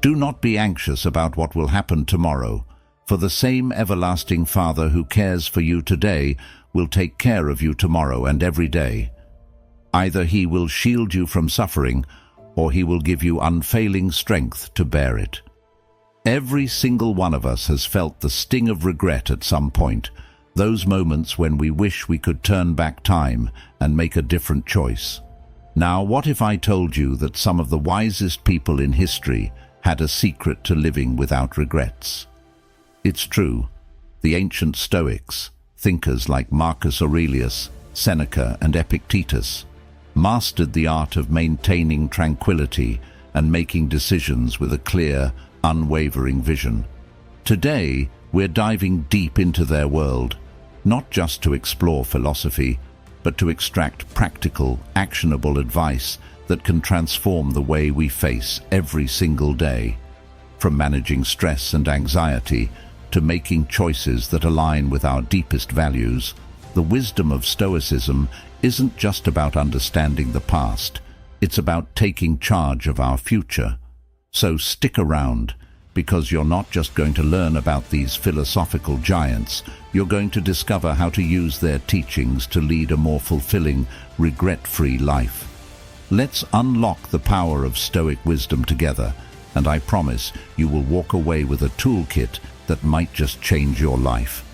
Do not be anxious about what will happen tomorrow, for the same everlasting Father who cares for you today will take care of you tomorrow and every day. Either he will shield you from suffering, or he will give you unfailing strength to bear it. Every single one of us has felt the sting of regret at some point, those moments when we wish we could turn back time and make a different choice. Now, what if I told you that some of the wisest people in history had a secret to living without regrets? It's true. The ancient Stoics, thinkers like Marcus Aurelius, Seneca, and Epictetus, mastered the art of maintaining tranquility and making decisions with a clear, unwavering vision. Today, we're diving deep into their world, not just to explore philosophy, but to extract practical, actionable advice that can transform the way we face every single day. From managing stress and anxiety to making choices that align with our deepest values, the wisdom of Stoicism isn't just about understanding the past, it's about taking charge of our future. So stick around, because you're not just going to learn about these philosophical giants, you're going to discover how to use their teachings to lead a more fulfilling, regret-free life. Let's unlock the power of Stoic wisdom together, and I promise you will walk away with a toolkit that might just change your life.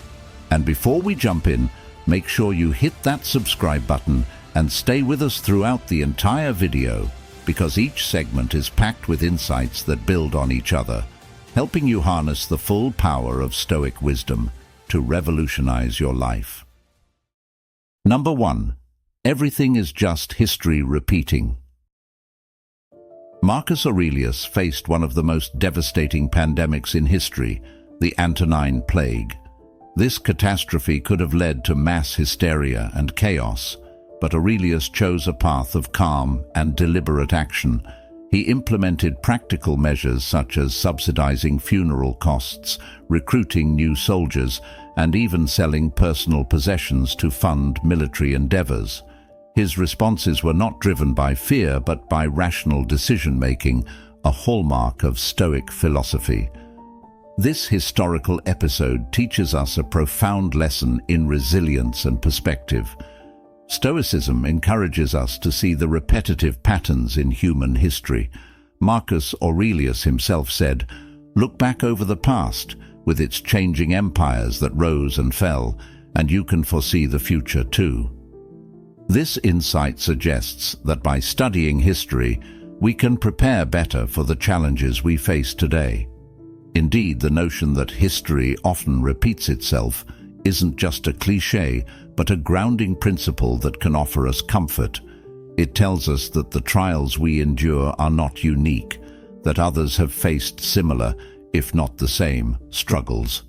And before we jump in, make sure you hit that subscribe button and stay with us throughout the entire video, because each segment is packed with insights that build on each other, helping you harness the full power of Stoic wisdom to revolutionize your life. Number 1. Everything is just history repeating. Marcus Aurelius faced one of the most devastating pandemics in history, the Antonine Plague. This catastrophe could have led to mass hysteria and chaos, but Aurelius chose a path of calm and deliberate action. He implemented practical measures such as subsidizing funeral costs, recruiting new soldiers, and even selling personal possessions to fund military endeavors. His responses were not driven by fear but by rational decision-making, a hallmark of Stoic philosophy. This historical episode teaches us a profound lesson in resilience and perspective. Stoicism encourages us to see the repetitive patterns in human history. Marcus Aurelius himself said, "Look back over the past, with its changing empires that rose and fell, and you can foresee the future too." This insight suggests that by studying history, we can prepare better for the challenges we face today. Indeed, the notion that history often repeats itself isn't just a cliché, but a grounding principle that can offer us comfort. It tells us that the trials we endure are not unique, that others have faced similar, if not the same, struggles.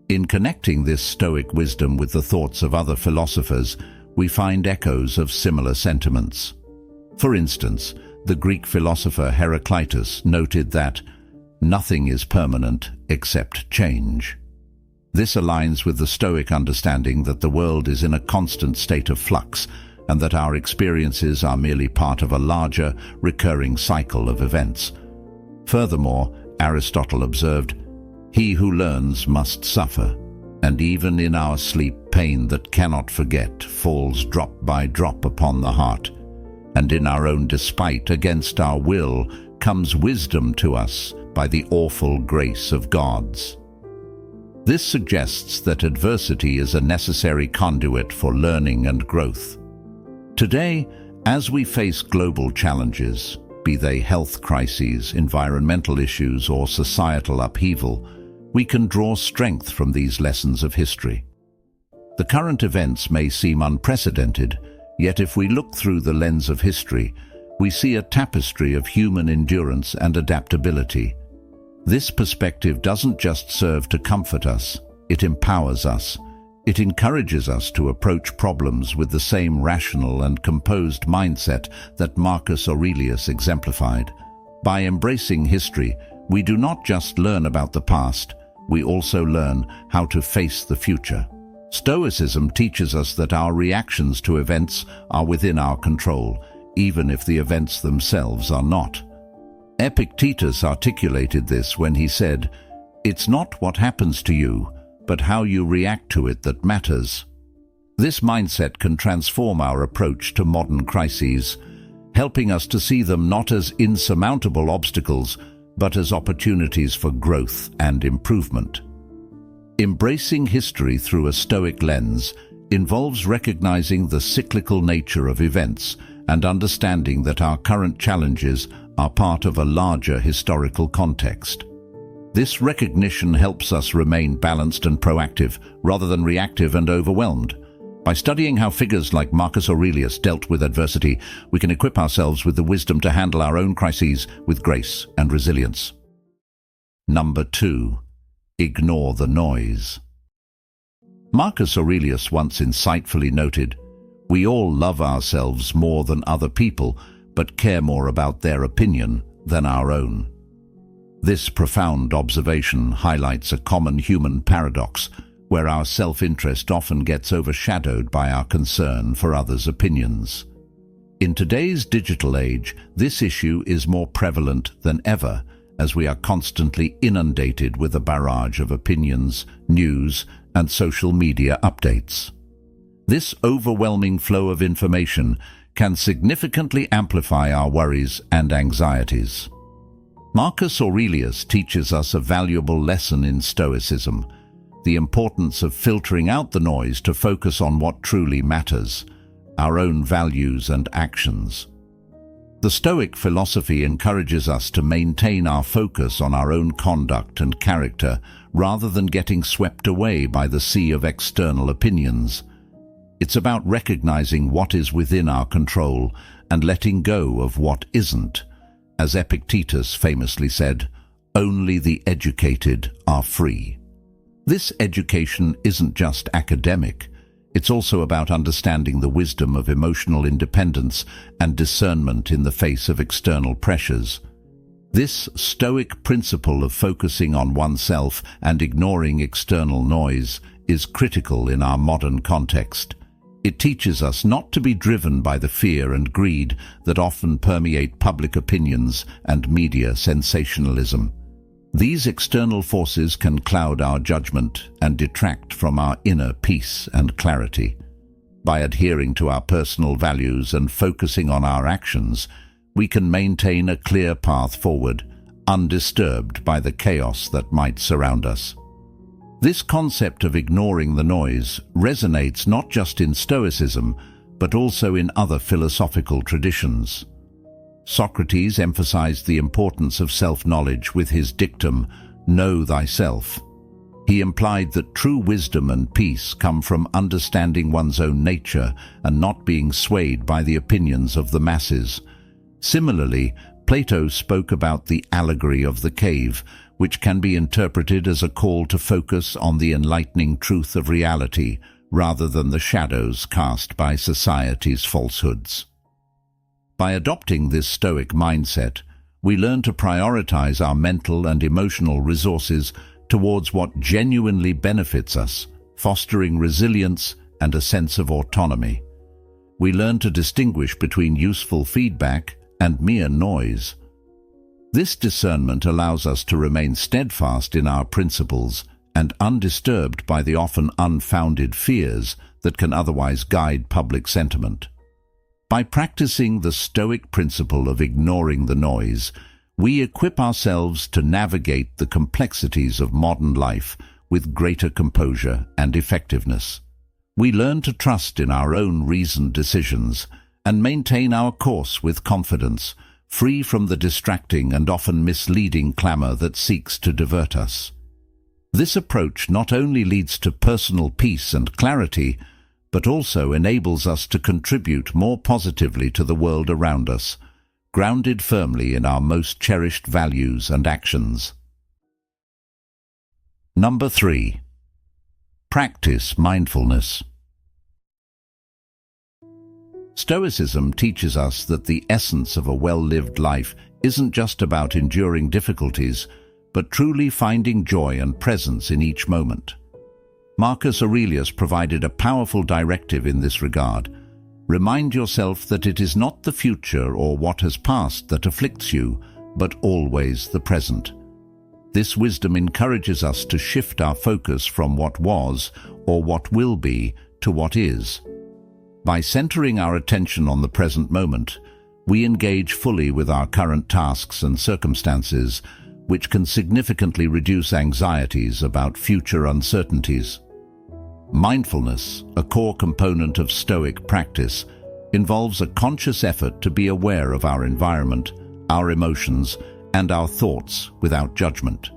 In connecting this Stoic wisdom with the thoughts of other philosophers, we find echoes of similar sentiments. For instance, the Greek philosopher Heraclitus noted that nothing is permanent except change. This aligns with the Stoic understanding that the world is in a constant state of flux and that our experiences are merely part of a larger, recurring cycle of events. Furthermore, Aristotle observed, "He who learns must suffer, and even in our sleep pain that cannot forget falls drop by drop upon the heart, and in our own despite against our will comes wisdom to us by the awful grace of gods." This suggests that adversity is a necessary conduit for learning and growth. Today, as we face global challenges, be they health crises, environmental issues, or societal upheaval, we can draw strength from these lessons of history. The current events may seem unprecedented, yet if we look through the lens of history, we see a tapestry of human endurance and adaptability. This perspective doesn't just serve to comfort us, it empowers us. It encourages us to approach problems with the same rational and composed mindset that Marcus Aurelius exemplified. By embracing history, we do not just learn about the past, we also learn how to face the future. Stoicism teaches us that our reactions to events are within our control, even if the events themselves are not. Epictetus articulated this when he said, "It's not what happens to you, but how you react to it that matters." This mindset can transform our approach to modern crises, helping us to see them not as insurmountable obstacles, but as opportunities for growth and improvement. Embracing history through a Stoic lens involves recognizing the cyclical nature of events and understanding that our current challenges are part of a larger historical context. This recognition helps us remain balanced and proactive, rather than reactive and overwhelmed. By studying how figures like Marcus Aurelius dealt with adversity, we can equip ourselves with the wisdom to handle our own crises with grace and resilience. Number 2. Ignore the noise. Marcus Aurelius once insightfully noted, "We all love ourselves more than other people, but care more about their opinion than our own." This profound observation highlights a common human paradox, where our self-interest often gets overshadowed by our concern for others' opinions. In today's digital age, this issue is more prevalent than ever, as we are constantly inundated with a barrage of opinions, news, and social media updates. This overwhelming flow of information can significantly amplify our worries and anxieties. Marcus Aurelius teaches us a valuable lesson in Stoicism, the importance of filtering out the noise to focus on what truly matters, our own values and actions. The Stoic philosophy encourages us to maintain our focus on our own conduct and character rather than getting swept away by the sea of external opinions. It's about recognizing what is within our control and letting go of what isn't. As Epictetus famously said, "Only the educated are free." This education isn't just academic. It's also about understanding the wisdom of emotional independence and discernment in the face of external pressures. This Stoic principle of focusing on oneself and ignoring external noise is critical in our modern context. It teaches us not to be driven by the fear and greed that often permeate public opinions and media sensationalism. These external forces can cloud our judgment and detract from our inner peace and clarity. By adhering to our personal values and focusing on our actions, we can maintain a clear path forward, undisturbed by the chaos that might surround us. This concept of ignoring the noise resonates not just in Stoicism, but also in other philosophical traditions. Socrates emphasized the importance of self-knowledge with his dictum, "Know thyself." He implied that true wisdom and peace come from understanding one's own nature and not being swayed by the opinions of the masses. Similarly, Plato spoke about the allegory of the cave, which can be interpreted as a call to focus on the enlightening truth of reality rather than the shadows cast by society's falsehoods. By adopting this Stoic mindset, we learn to prioritize our mental and emotional resources towards what genuinely benefits us, fostering resilience and a sense of autonomy. We learn to distinguish between useful feedback and mere noise. This discernment allows us to remain steadfast in our principles and undisturbed by the often unfounded fears that can otherwise guide public sentiment. By practicing the Stoic principle of ignoring the noise, we equip ourselves to navigate the complexities of modern life with greater composure and effectiveness. We learn to trust in our own reasoned decisions and maintain our course with confidence, free from the distracting and often misleading clamor that seeks to divert us. This approach not only leads to personal peace and clarity, but also enables us to contribute more positively to the world around us, grounded firmly in our most cherished values and actions. Number 3. Practice mindfulness. Stoicism teaches us that the essence of a well-lived life isn't just about enduring difficulties, but truly finding joy and presence in each moment. Marcus Aurelius provided a powerful directive in this regard. Remind yourself that it is not the future or what has passed that afflicts you, but always the present. This wisdom encourages us to shift our focus from what was or what will be to what is. By centering our attention on the present moment, we engage fully with our current tasks and circumstances, which can significantly reduce anxieties about future uncertainties. Mindfulness, a core component of Stoic practice, involves a conscious effort to be aware of our environment, our emotions, and our thoughts without judgment.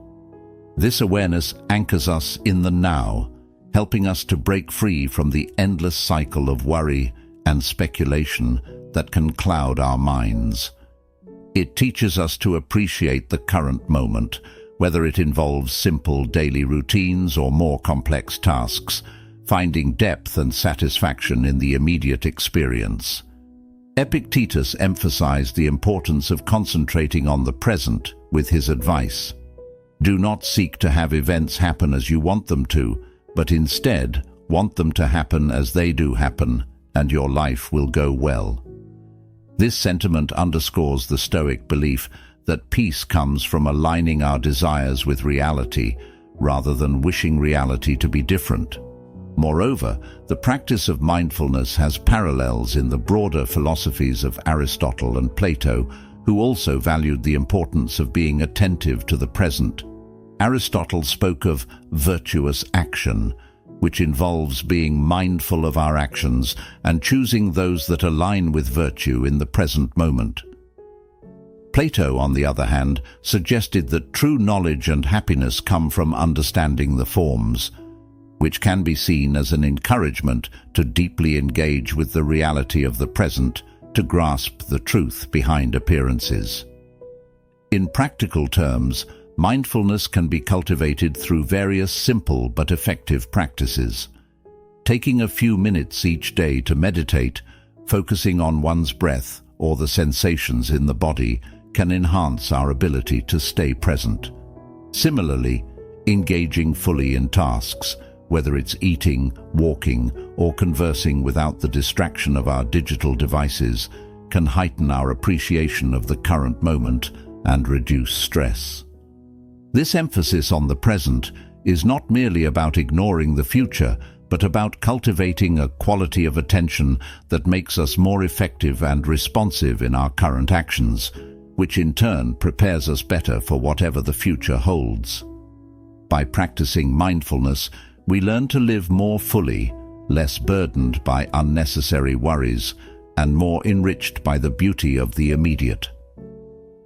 This awareness anchors us in the now, helping us to break free from the endless cycle of worry and speculation that can cloud our minds. It teaches us to appreciate the current moment, whether it involves simple daily routines or more complex tasks, finding depth and satisfaction in the immediate experience. Epictetus emphasized the importance of concentrating on the present with his advice. Do not seek to have events happen as you want them to, but instead want them to happen as they do happen, and your life will go well. This sentiment underscores the Stoic belief that peace comes from aligning our desires with reality rather than wishing reality to be different. Moreover, the practice of mindfulness has parallels in the broader philosophies of Aristotle and Plato, who also valued the importance of being attentive to the present. Aristotle spoke of virtuous action, which involves being mindful of our actions and choosing those that align with virtue in the present moment. Plato, on the other hand, suggested that true knowledge and happiness come from understanding the forms, which can be seen as an encouragement to deeply engage with the reality of the present, to grasp the truth behind appearances. In practical terms, mindfulness can be cultivated through various simple but effective practices. Taking a few minutes each day to meditate, focusing on one's breath or the sensations in the body, can enhance our ability to stay present. Similarly, engaging fully in tasks, whether it's eating, walking, or conversing without the distraction of our digital devices, can heighten our appreciation of the current moment and reduce stress. This emphasis on the present is not merely about ignoring the future, but about cultivating a quality of attention that makes us more effective and responsive in our current actions, which in turn prepares us better for whatever the future holds. By practicing mindfulness, we learn to live more fully, less burdened by unnecessary worries, and more enriched by the beauty of the immediate.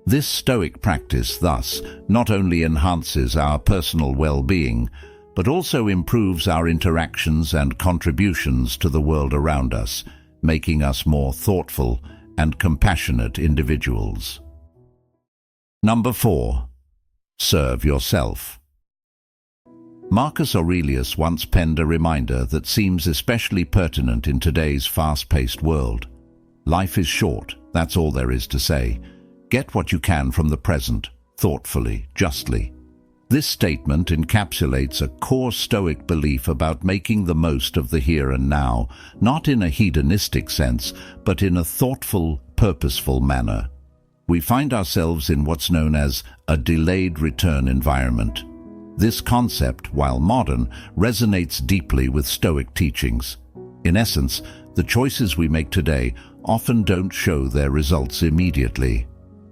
This Stoic practice, thus, not only enhances our personal well-being, but also improves our interactions and contributions to the world around us, making us more thoughtful and compassionate individuals. Number 4. Serve yourself. Marcus Aurelius once penned a reminder that seems especially pertinent in today's fast-paced world. Life is short, that's all there is to say. Get what you can from the present, thoughtfully, justly. This statement encapsulates a core Stoic belief about making the most of the here and now, not in a hedonistic sense, but in a thoughtful, purposeful manner. We find ourselves in what's known as a delayed return environment. This concept, while modern, resonates deeply with Stoic teachings. In essence, the choices we make today often don't show their results immediately.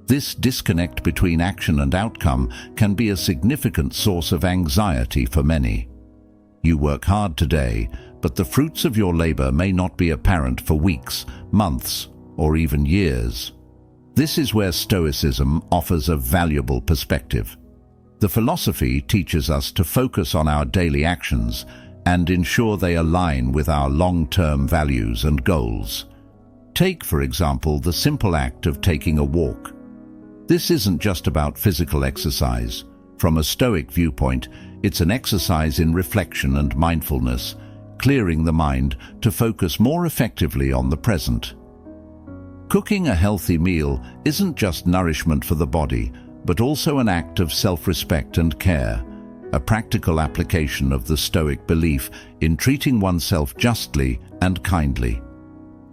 This disconnect between action and outcome can be a significant source of anxiety for many. You work hard today, but the fruits of your labor may not be apparent for weeks, months, or even years. This is where Stoicism offers a valuable perspective. The philosophy teaches us to focus on our daily actions and ensure they align with our long-term values and goals. Take, for example, the simple act of taking a walk. This isn't just about physical exercise. From a Stoic viewpoint, it's an exercise in reflection and mindfulness, clearing the mind to focus more effectively on the present. Cooking a healthy meal isn't just nourishment for the body, but also an act of self-respect and care, a practical application of the Stoic belief in treating oneself justly and kindly.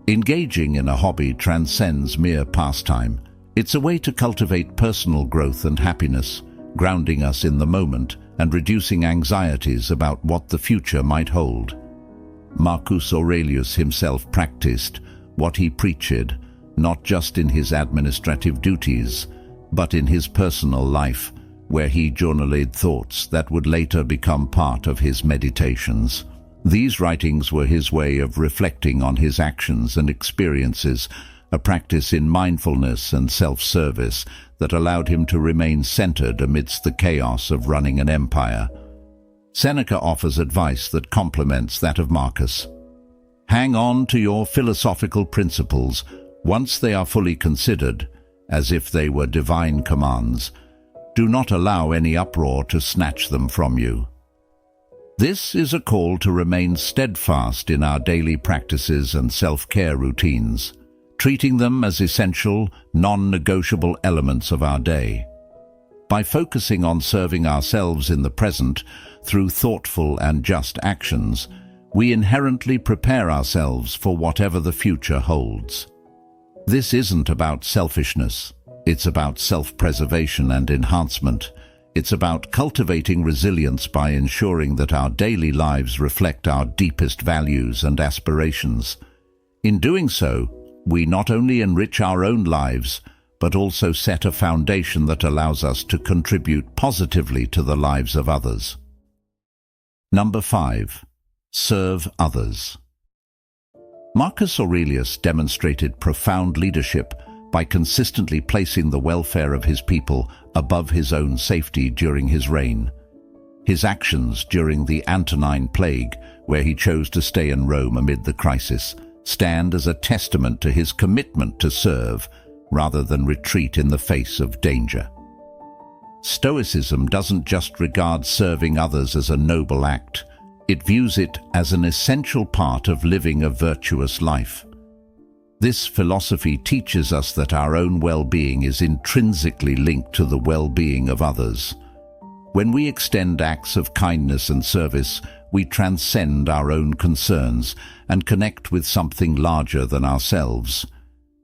Engaging in a hobby transcends mere pastime. It's a way to cultivate personal growth and happiness, grounding us in the moment and reducing anxieties about what the future might hold. Marcus Aurelius himself practiced what he preached, not just in his administrative duties, but in his personal life, where he journaled thoughts that would later become part of his meditations. These writings were his way of reflecting on his actions and experiences, a practice in mindfulness and self-service that allowed him to remain centered amidst the chaos of running an empire. Seneca offers advice that complements that of Marcus. Hang on to your philosophical principles once they are fully considered, as if they were divine commands. Do not allow any uproar to snatch them from you. This is a call to remain steadfast in our daily practices and self-care routines, treating them as essential, non-negotiable elements of our day. By focusing on serving ourselves in the present through thoughtful and just actions, we inherently prepare ourselves for whatever the future holds. This isn't about selfishness. It's about self-preservation and enhancement. It's about cultivating resilience by ensuring that our daily lives reflect our deepest values and aspirations. In doing so, we not only enrich our own lives, but also set a foundation that allows us to contribute positively to the lives of others. Number 5. Serve others. Marcus Aurelius demonstrated profound leadership by consistently placing the welfare of his people above his own safety during his reign. His actions during the Antonine Plague, where he chose to stay in Rome amid the crisis, stand as a testament to his commitment to serve rather than retreat in the face of danger. Stoicism doesn't just regard serving others as a noble act. It views it as an essential part of living a virtuous life. This philosophy teaches us that our own well-being is intrinsically linked to the well-being of others. When we extend acts of kindness and service, we transcend our own concerns and connect with something larger than ourselves.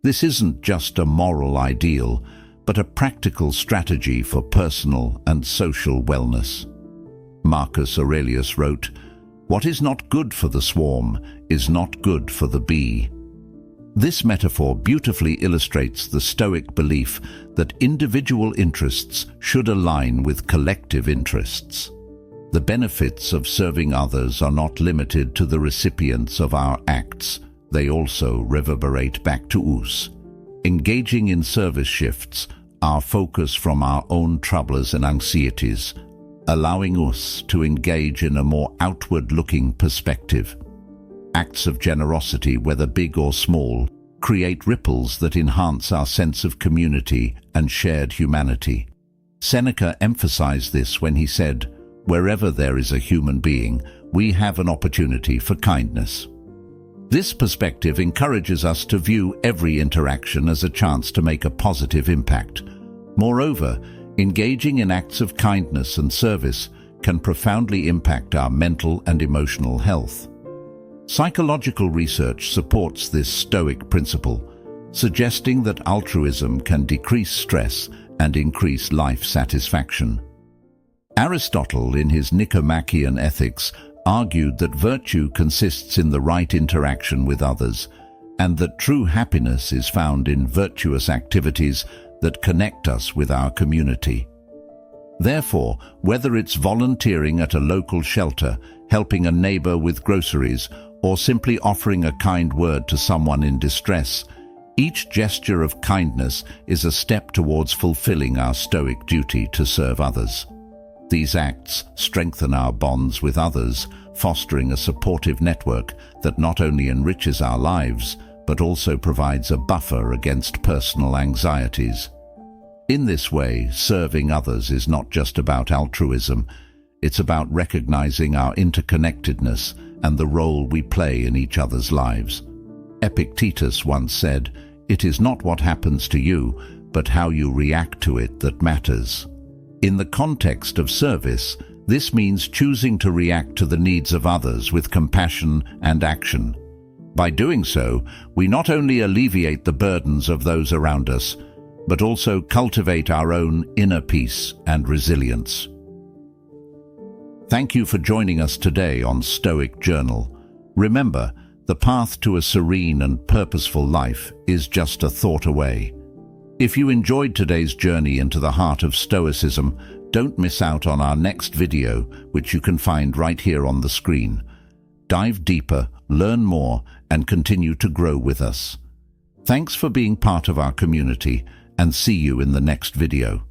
This isn't just a moral ideal, but a practical strategy for personal and social wellness. Marcus Aurelius wrote, "What is not good for the swarm is not good for the bee." This metaphor beautifully illustrates the Stoic belief that individual interests should align with collective interests. The benefits of serving others are not limited to the recipients of our acts. They also reverberate back to us. Engaging in service shifts our focus from our own troubles and anxieties, allowing us to engage in a more outward-looking perspective. Acts of generosity, whether big or small, create ripples that enhance our sense of community and shared humanity. Seneca emphasized this when he said, "Wherever there is a human being, we have an opportunity for kindness." This perspective encourages us to view every interaction as a chance to make a positive impact. Moreover, engaging in acts of kindness and service can profoundly impact our mental and emotional health. Psychological research supports this Stoic principle, suggesting that altruism can decrease stress and increase life satisfaction. Aristotle, in his Nicomachean Ethics, argued that virtue consists in the right interaction with others, and that true happiness is found in virtuous activities that connect us with our community. Therefore, whether it's volunteering at a local shelter, helping a neighbor with groceries, or simply offering a kind word to someone in distress, each gesture of kindness is a step towards fulfilling our Stoic duty to serve others. These acts strengthen our bonds with others, fostering a supportive network that not only enriches our lives, but also provides a buffer against personal anxieties. In this way, serving others is not just about altruism, it's about recognizing our interconnectedness and the role we play in each other's lives. Epictetus once said, "It is not what happens to you, but how you react to it that matters." In the context of service, this means choosing to react to the needs of others with compassion and action. By doing so, we not only alleviate the burdens of those around us, but also cultivate our own inner peace and resilience. Thank you for joining us today on Stoic Journal. Remember, the path to a serene and purposeful life is just a thought away. If you enjoyed today's journey into the heart of Stoicism, don't miss out on our next video, which you can find right here on the screen. Dive deeper, learn more, and continue to grow with us. Thanks for being part of our community, and see you in the next video.